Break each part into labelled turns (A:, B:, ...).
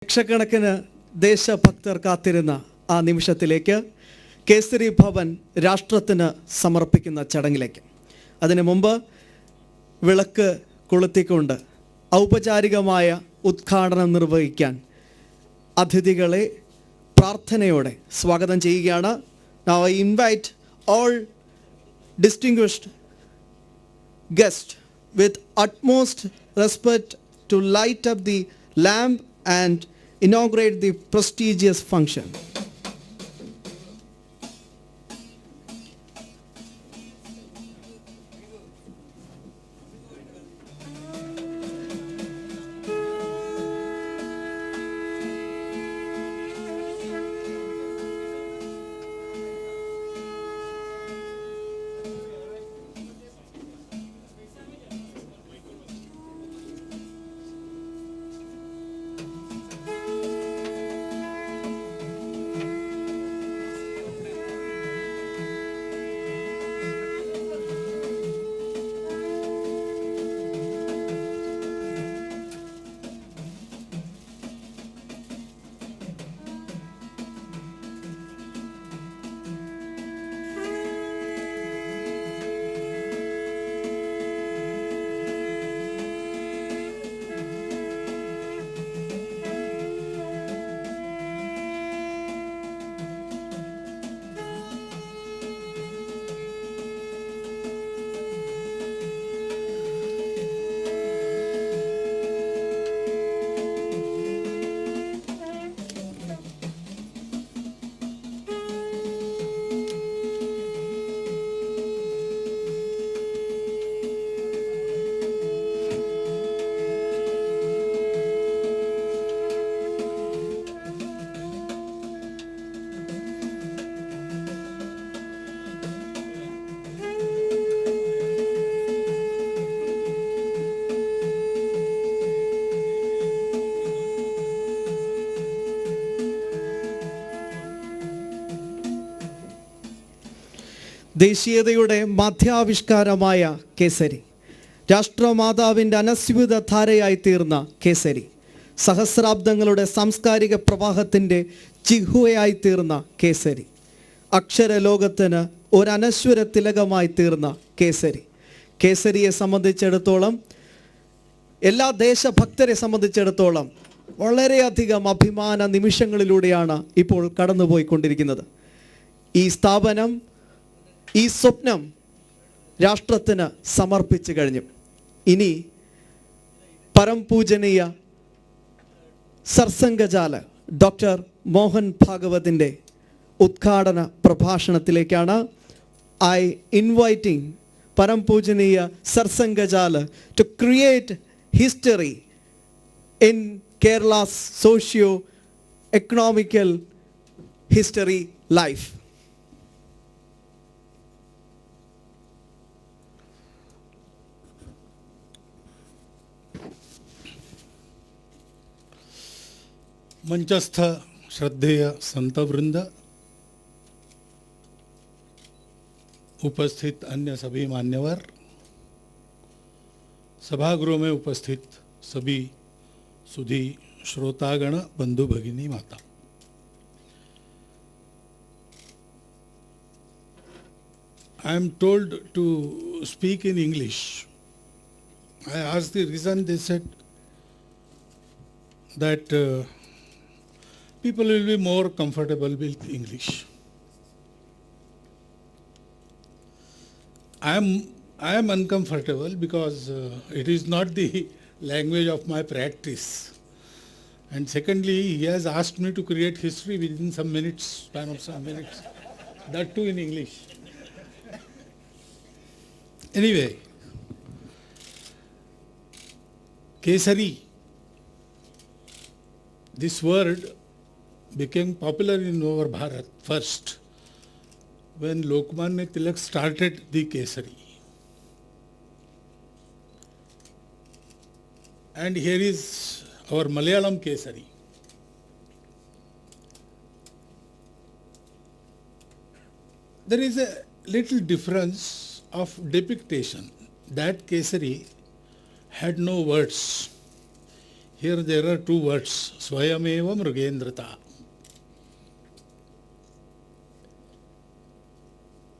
A: ലക്ഷക്കണക്കിന് ദേശഭക്തർ കാത്തിരുന്ന ആ നിമിഷത്തിലേക്ക് കേസരി ഭവൻ രാഷ്ട്രത്തിന് സമർപ്പിക്കുന്ന ചടങ്ങിലേക്ക്. അതിനു മുമ്പ് വിളക്ക് കൊളുത്തിക്കൊണ്ട് ഔപചാരികമായ ഉദ്ഘാടനം നിർവഹിക്കാൻ അതിഥികളെ പ്രാർത്ഥനയോടെ സ്വാഗതം ചെയ്യുകയാണ്. Now I invite all distinguished guests with utmost respect to light up the lamp and inaugurate the prestigious function. ദേശീയതയുടെ മധ്യാവിഷ്കാരമായ കേസരി, രാഷ്ട്രമാതാവിൻ്റെ അനസ്യൂത ധാരയായി തീർന്ന കേസരി, സഹസ്രാബ്ദങ്ങളുടെ സാംസ്കാരിക പ്രവാഹത്തിൻ്റെ ചിഹ്വയായി തീർന്ന കേസരി, അക്ഷരലോകത്തിന് ഒരനശ്വര തിലകമായി തീർന്ന കേസരി. കേസരിയെ സംബന്ധിച്ചിടത്തോളം, എല്ലാ ദേശഭക്തരെ സംബന്ധിച്ചിടത്തോളം വളരെയധികം അഭിമാന നിമിഷങ്ങളിലൂടെയാണ് ഇപ്പോൾ കടന്നുപോയിക്കൊണ്ടിരിക്കുന്നത്. ഈ സ്ഥാപനം, ഈ സ്വപ്നം രാഷ്ട്രത്തിന് സമർപ്പിച്ചു കഴിഞ്ഞു. ഇനി പരംപൂജനീയ സർസംഘചാല ഡോക്ടർ മോഹൻ ഭാഗവതിൻ്റെ ഉദ്ഘാടന പ്രഭാഷണത്തിലേക്കാണ്. ഐ ഇൻവൈറ്റിംഗ് പരംപൂജനീയ സർസംഘചാല to create history in Kerala's socio economical history life.
B: मंचस्थ श्रद्धेय संतवृंद, उपस्थित अन्य सभी मान्यवर, सभागृह में उपस्थित सभी सुधी श्रोतागण, बंधु भगिनी माता, I am told to speak in English. I asked the reason. They said that people will be more comfortable with English. I am uncomfortable because it is not the language of my practice. And secondly, he has asked me to create history within some minutes, span of some minutes, that too in English. Anyway, Kesari, this word became popular in our Bharat first when Lokmanya Tilak started the Kesari. And here is our Malayalam Kesari. There is a little difference of depiction. That Kesari had no words. Here there are two words, Swayameva Mrugendrata.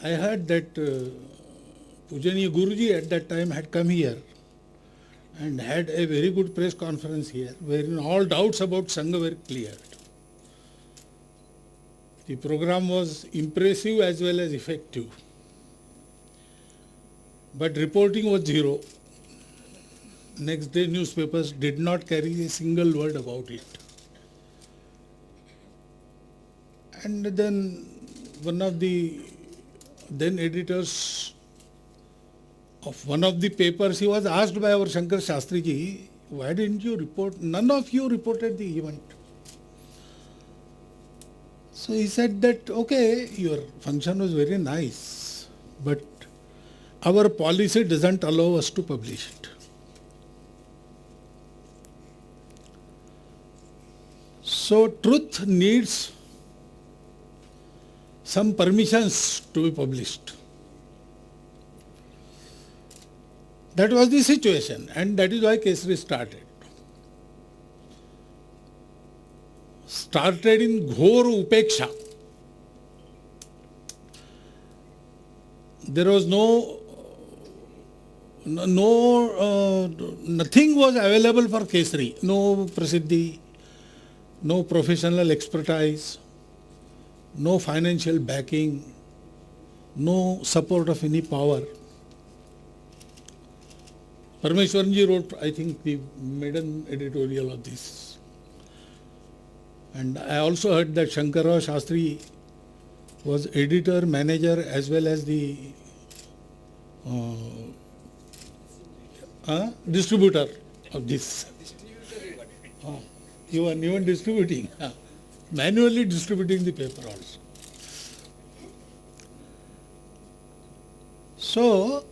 B: I heard that Pujaniya Guruji at that time had come here and had a very good press conference here, wherein all doubts about Sangha were cleared. The program was impressive as well as effective. But reporting was zero. Next day newspapers did not carry a single word about it. And then one of the then editors of one of the papers, he was asked by our Shankar Shastri ji, why didn't you report? None of you reported the event. So he said that, okay, your function was very nice, but our policy doesn't allow us to publish it. So truth needs some permissions to be published. That was the situation, and that is why Kesari started. Started in Ghor Upeksha. There was nothing was available for Kesari. No prasiddhi, no professional expertise, no financial backing, no support of any power. Parameswaranji wrote, I think, the maiden editorial of this. And I also heard that Shankarrao Shastri was editor, manager, as well as the distributor of this. You are even distributing, manually distributing the paper also. So,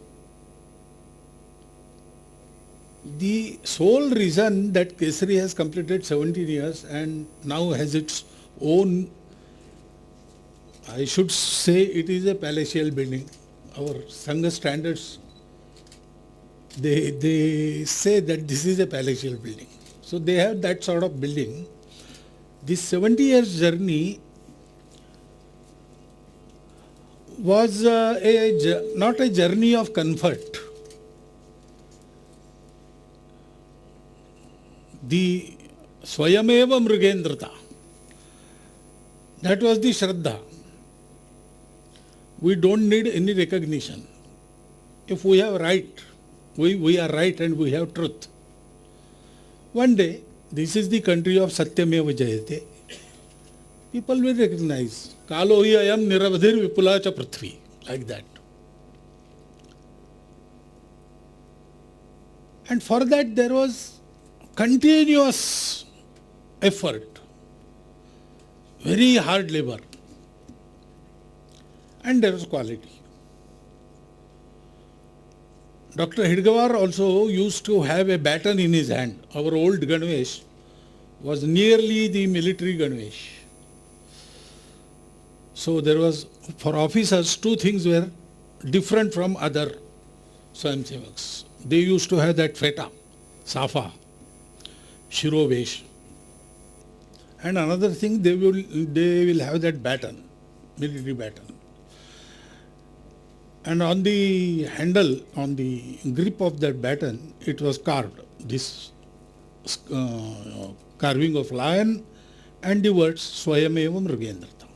B: the sole reason that Kesari has completed 17 years and now has its own, I should say it is a palatial building. Our Sangha standards, they say that this is a palatial building. So they have that sort of building. This 70 years journey was not a journey of comfort. The Swayameva Mrugendrata, that was the Shraddha. We don't need any recognition. If we have right, we are right and we have truth. One day, this is the country of Satyameva Jayate. People will recognize, Kalo hi ayam niravadhir vipula cha prithvi, like that. And for that there was continuous effort, very hard labor, and there was quality. Dr. Hidgawar also used to have a baton in his hand. Our old Ganesh was nearly the military Ganesh. So there was, for officers, two things were different from other Swayamsevaks. They used to have that feta, safa, shirovesh. And another thing, they will have that baton, military baton. And on the handle, on the grip of that baton, it was carved, this carving of lion and the words Swayameva Mrugendrata.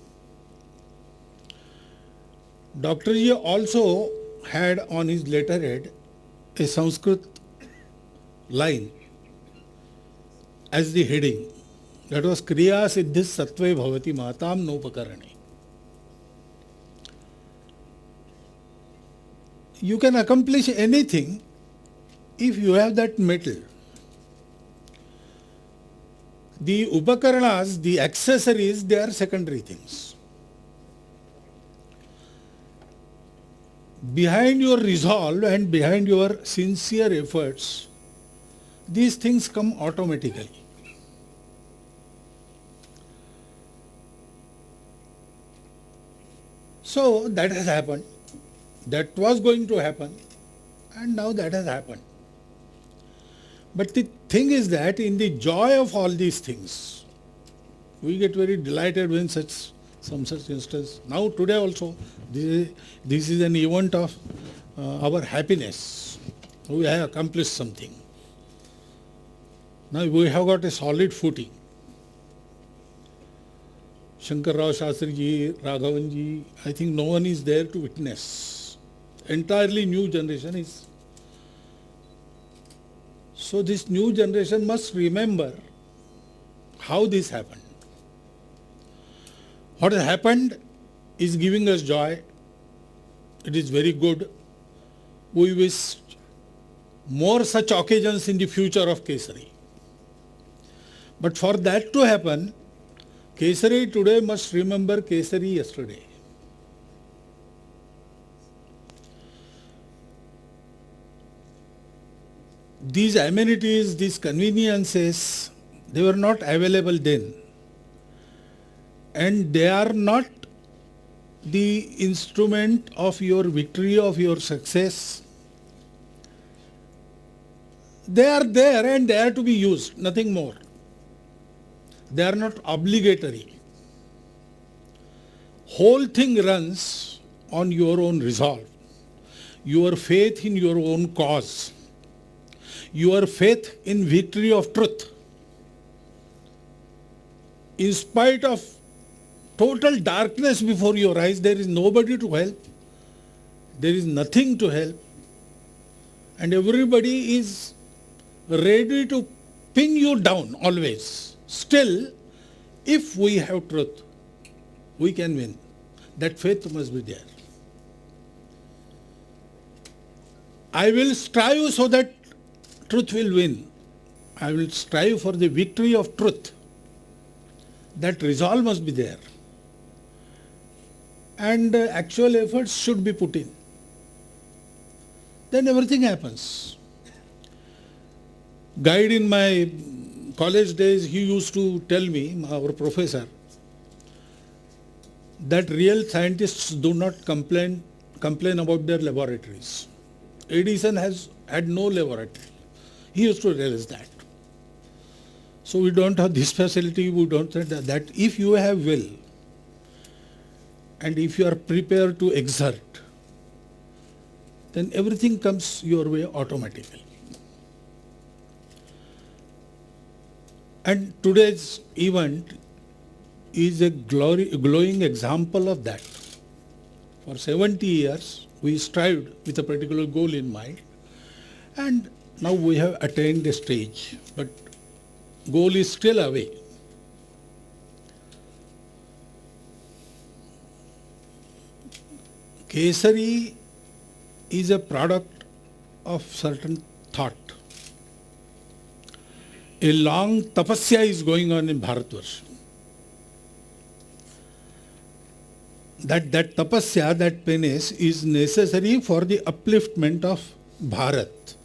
B: Dr. Ji also had on his letterhead a Sanskrit line as the heading. That was Kriya Siddhis Sattve Bhavati Matam Nopakarane. You can accomplish anything if you have that metal. The upakaranas, the accessories, they are secondary things. Behind your resolve and behind your sincere efforts, these things come automatically. So that has happened. That was going to happen, and now that has happened. But the thing is that in the joy of all these things, we get very delighted when some such instance. Now today also, this is an event of our happiness. We have accomplished something. Now we have got a solid footing. Shankar Rao Shastri ji, Raghavan ji, I think no one is there to witness. Entirely new generation is. So this new generation must remember how this happened. What has happened is giving us joy. It is very good. We wish more such occasions in the future of Kesari. But for that to happen, Kesari today must remember Kesari yesterday. These amenities, these conveniences, they were not available then. And they are not the instrument of your victory, of your success. They are there and they are to be used, nothing more. They are not obligatory. Whole thing runs on your own resolve, your faith in your own cause, your faith in victory of truth. In spite of total darkness before your eyes, there is nobody to help, there is nothing to help, and everybody is ready to pin you down always. Still, if we have truth, we can win. That faith must be there. I will strive so that truth will win. I will strive for the victory of truth. That resolve must be there. And actual efforts should be put in. Then everything happens. Guide in my college days, he used to tell me, our professor, that real scientists do not complain about their laboratories. Edison had no laboratory. He used to realize that. So we don't have this facility, we don't have that. If you have will, and if you are prepared to exert, then everything comes your way automatically. And today's event is a glowing example of that. For 70 years, we strived with a particular goal in mind, and now we have attained a stage, but goal is still away. Kesari is a product of certain thought. A long tapasya is going on in Bharatvarsha. That tapasya, that penance is necessary for the upliftment of Bharat.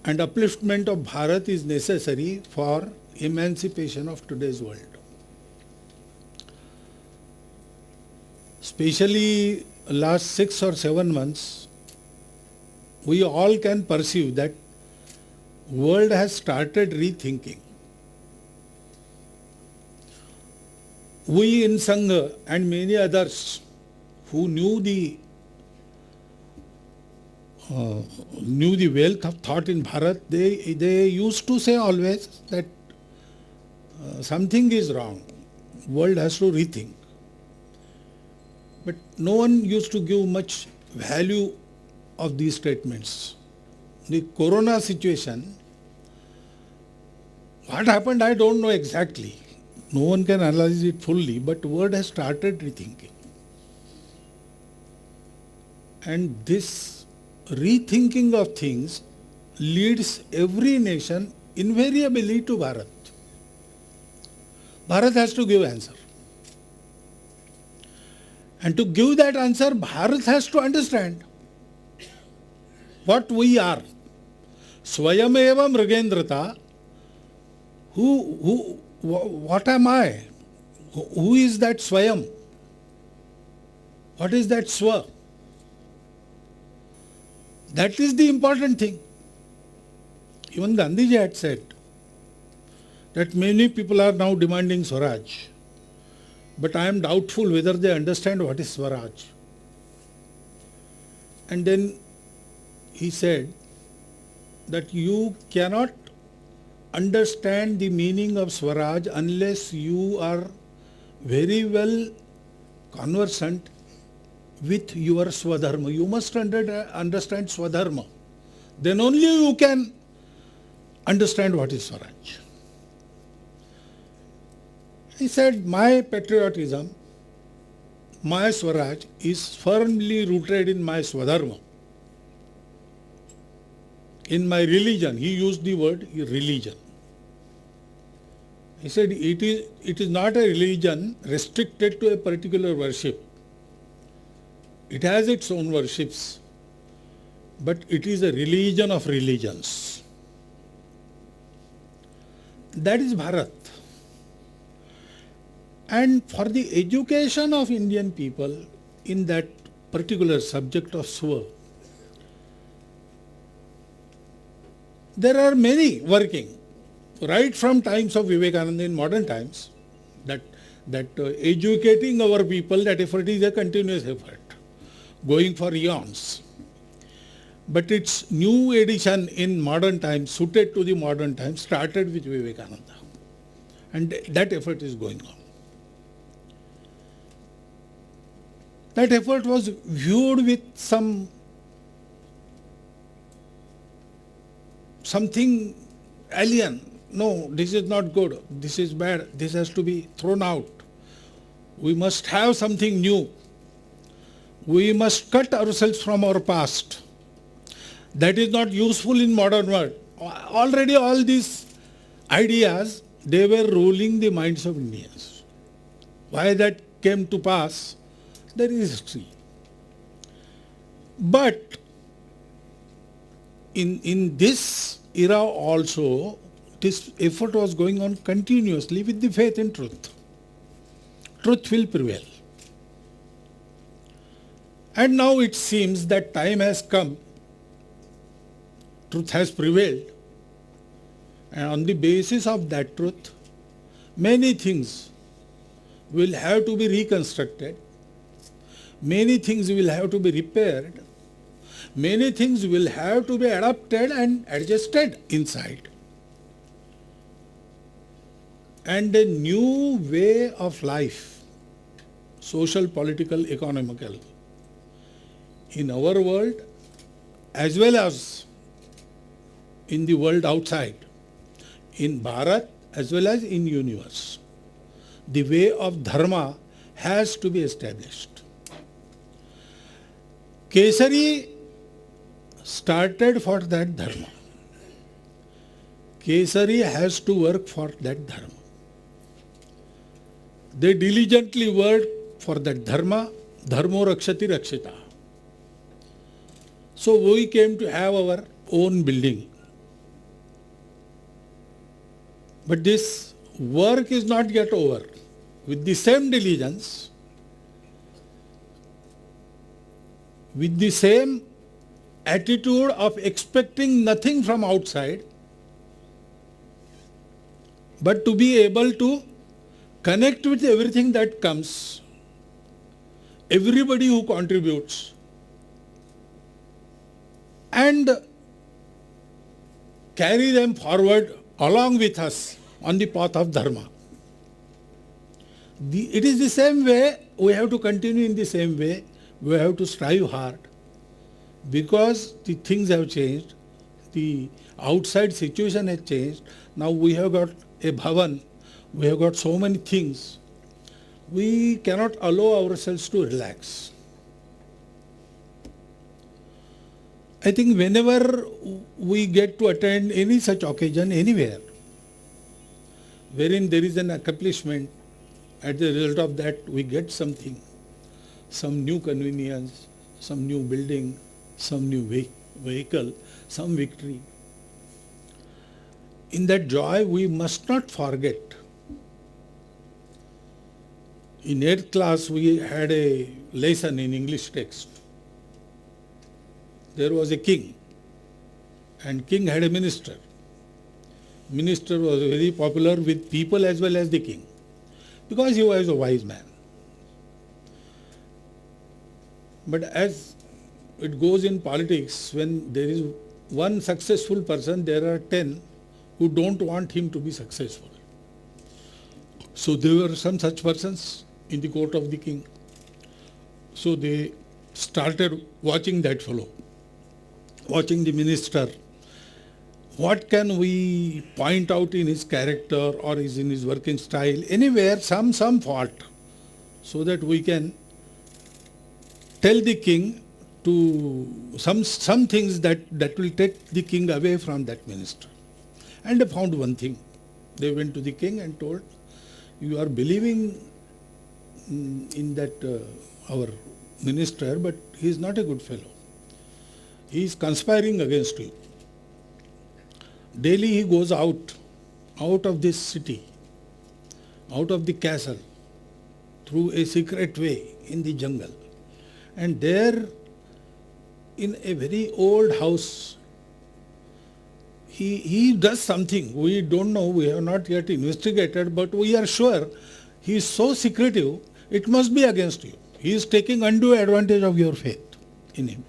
B: And upliftment of Bharat is necessary for emancipation of today's world. Especially last 6 or 7 months, we all can perceive that world has started rethinking. We in Sangha and many others who knew the wealth of thought in Bharat, they used to say always that something is wrong. World has to rethink. But no one used to give much value of these statements. The corona situation, what happened I don't know exactly. No one can analyze it fully, but world has started rethinking. And this rethinking of things leads every nation invariably to Bharat. Bharat has to give answer. And to give that answer, Bharat has to understand what we are. Swayameva Mrigendrata. What am I? Who is that Swayam? What is that Swa? That is the important thing. Even Gandhiji had said that many people are now demanding Swaraj, but I am doubtful whether they understand what is Swaraj. And then he said that you cannot understand the meaning of Swaraj unless you are very well conversant with your Swadharma. You must understand Swadharma. Then only you can understand what is Swaraj. He said, my patriotism, my Swaraj is firmly rooted in my Swadharma, in my religion. He used the word religion. He said it is not a religion restricted to a particular worship. It has its own worships, but it is a religion of religions. That is Bharat. And for the education of Indian people in that particular subject of Swa, there are many working, right from times of Vivekananda in modern times, that educating our people, that effort is a continuous effort, going for eons. But its new edition in modern times, suited to the modern times, started with Vivekananda. And that effort is going on. That effort was viewed with something alien. No, this is not good, this is bad, this has to be thrown out. We must have something new. We must cut ourselves from our past. That is not useful in modern world. Already all these ideas, they were ruling the minds of Indians. Why that came to pass, there is history. But in this era also, this effort was going on continuously with the faith in truth. Truth will prevail. And now it seems that time has come, truth has prevailed, and on the basis of that truth, many things will have to be reconstructed, many things will have to be repaired, many things will have to be adapted and adjusted inside. And a new way of life, social, political, economical, in our world as well as in the world outside, in Bharat as well as in universe, the way of dharma has to be established. Kesari started for that dharma. Kesari has to work for that dharma. They diligently work for that dharma, dharmo rakshati rakshita. So we came to have our own building. But this work is not yet over. With the same diligence, with the same attitude of expecting nothing from outside, but to be able to connect with everything that comes, everybody who contributes, and carry them forward along with us on the path of dharma. It is the same way, we have to continue in the same way, we have to strive hard, because the things have changed, the outside situation has changed. Now we have got a bhavan, we have got so many things, we cannot allow ourselves to relax. I think whenever we get to attend any such occasion anywhere, wherein there is an accomplishment, as a result of that we get something, some new convenience, some new building, some new vehicle, some victory. In that joy we must not forget. In 8th class we had a lesson in English text. There was a king, and king had a minister. minister was very popular with people as well as the king, because he was a wise man. But as it goes in politics, when there is one successful person, there are 10 who don't want him to be successful. So there were some such persons in the court of the king. So they started watching that fellow, watching the minister. What can we point out in his character or is in his working style? Anywhere, some fault, so that we can tell the king to some things that will take the king away from that minister. And they found one thing. They went to the king and told, you are believing in that our minister, but he is not a good fellow. He is conspiring against you. Daily he goes out of this city, out of the castle, through a secret way in the jungle. And there, in a very old house, he does something. We don't know, we have not yet investigated, but we are sure he is so secretive, it must be against you. He is taking undue advantage of your faith in him.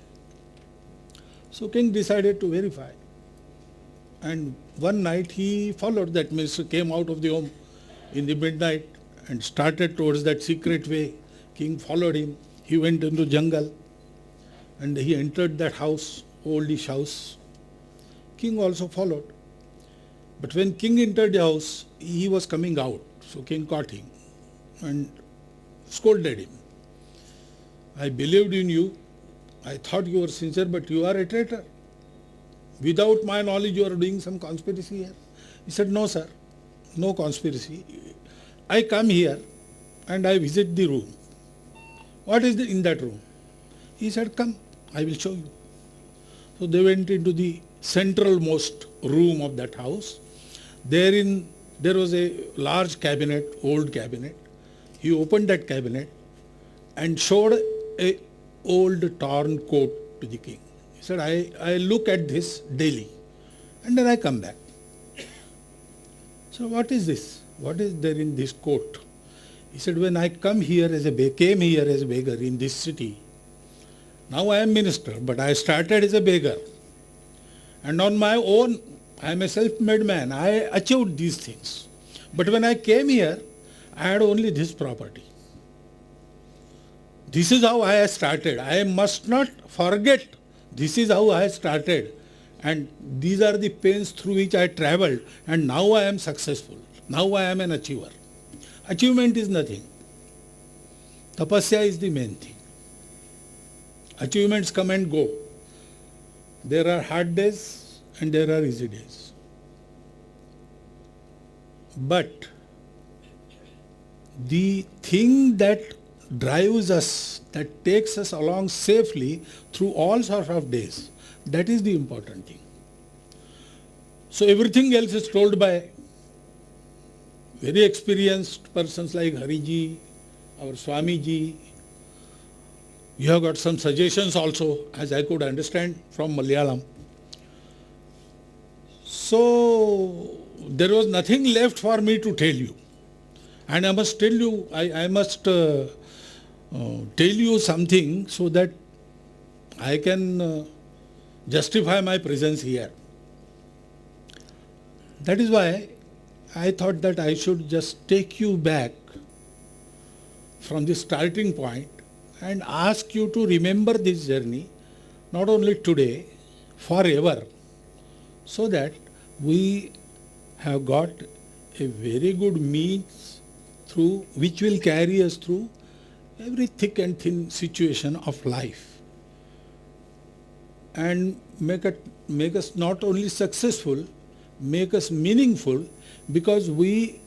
B: So king decided to verify. And one night he followed that minister, came out of the home in the midnight and started towards that secret way. King followed him. He went into jungle and he entered that house, oldish house. King also followed. But when king entered the house, he was coming out. So king caught him and scolded him. I believed in you. I thought you were sincere, but you are a traitor. Without my knowledge, you are doing some conspiracy here. He said, no, sir, no conspiracy. I come here and I visit the room. What is in that room? He said, come, I will show you. So they went into the centralmost room of that house. Therein, there was a large cabinet, old cabinet. He opened that cabinet and showed a old torn coat to the king. He said, I look at this daily and then I come back. So what is this? What is there in this coat? He said, when I came here as a beggar in this city, now I am minister, but I started as a beggar. And on my own, I am a self-made man. I achieved these things. But when I came here, I had only this property. This is how I started. I must not forget this is how I started. And these are the pains through which I traveled. And now I am successful. Now I am an achiever. Achievement is nothing. Tapasya is the main thing. Achievements come and go. There are hard days and there are easy days. But the thing that drives us, that takes us along safely through all sorts of days, that is the important thing. So everything else is told by very experienced persons like Hariji, our Swamiji. You have got some suggestions also, as I could understand from Malayalam. So there was nothing left for me to tell you. And I must tell you, I must tell you something so that I can justify my presence here. That is why I thought that I should just take you back from the starting point and ask you to remember this journey, not only today, forever, so that we have got a very good means through which will carry us through every thick and thin situation of life and make us not only successful, make us meaningful, because we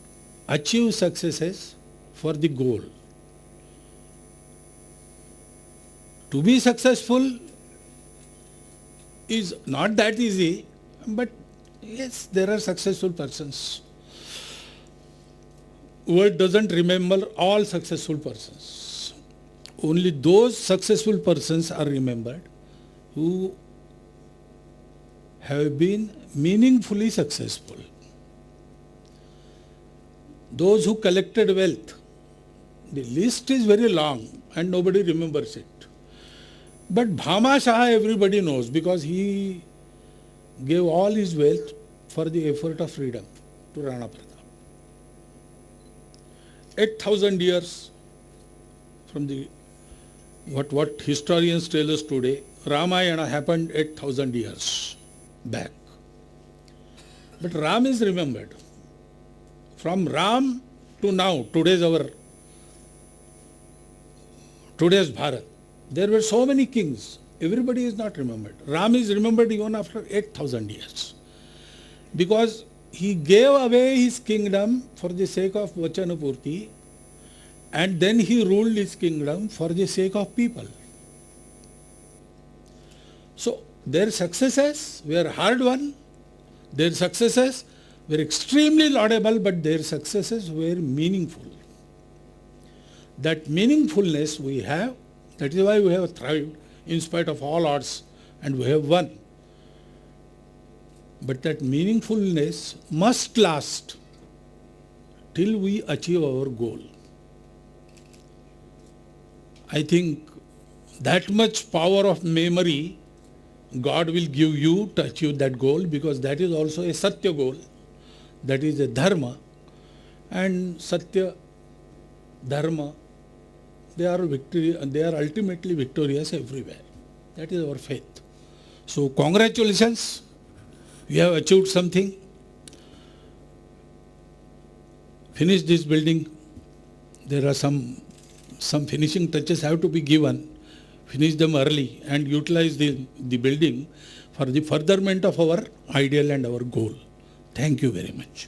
B: achieve successes for the goal. To be successful is not that easy, but yes, there are successful persons. World doesn't remember all successful persons. Only those successful persons are remembered who have been meaningfully successful. those who collected wealth. The list is very long and nobody remembers it. But Bhama Shah everybody knows because he gave all his wealth for the effort of freedom to Rana Pratap. 8,000 years from the what historians tell us today, Ramayana happened 8,000 years back. But Ram is remembered. From Ram to now, today's Bharat, there were so many kings. Everybody is not remembered. Ram is remembered even after 8,000 years. Because he gave away his kingdom for the sake of Vachanapurti, and then he ruled his kingdom for the sake of people. So their successes were hard won, their successes were extremely laudable, but their successes were meaningful. That meaningfulness we have, that is why we have thrived in spite of all odds and we have won. But that meaningfulness must last till we achieve our goal. I think that much power of memory God will give you to achieve that goal, because that is also a Satya goal, that is a Dharma, and Satya, Dharma, they are ultimately victorious everywhere. That is our faith. So congratulations, we have achieved something. Finish this building. There are some finishing touches have to be given. Finish them early and utilize the building for the furtherment of our ideal and our goal. Thank you very much.